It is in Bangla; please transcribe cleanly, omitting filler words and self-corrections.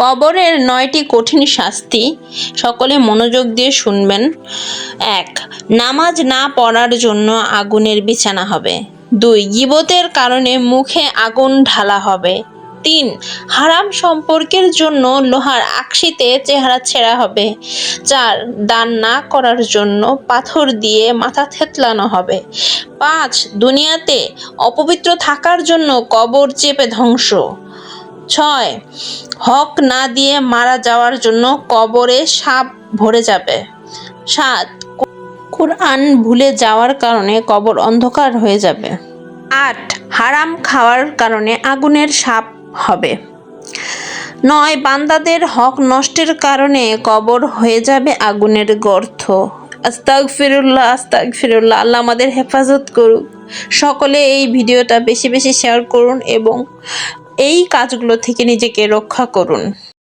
কবরের ৯টি কঠিন শাস্তি। সকলে মনোযোগ দিয়ে শুনবেন। ১. নামাজ না পড়ার জন্য আগুনের বিছানা হবে। ২. গীবতের কারণে মুখে আগুন ঢালা হবে। ৩. হারাম সম্পর্কের জন্য লোহার আকশিতে চেহারা ছেঁড়া হবে। ৪. দান না করার জন্য পাথর দিয়ে মাথা থেতলানো হবে। ৫. দুনিয়াতে অপবিত্র থাকার জন্য কবর চেপে ধ্বংস। ৬. হক না দিয়ে মারা যাওয়ার জন্য কবরে সাপ ভরে যাবে। ৭. কুরআন ভুলে যাওয়ার কারণে কবর অন্ধকার হয়ে যাবে। ৮. হারাম খাওয়ার কারণে আগুনের সাপ হবে। ৯. বান্দাদের হক নষ্টের কারণে কবর হয়ে যাবে আগুনের গর্ত। আস্তাগফিরুল্লাহ, আস্তাগফিরুল্লাহ। আল্লাহ আমাদের হেফাজত করুক। সকলে এই ভিডিওটা বেশি বেশি শেয়ার করুন এবং এই কাজগুলো থেকে নিজেকে রক্ষা করুন।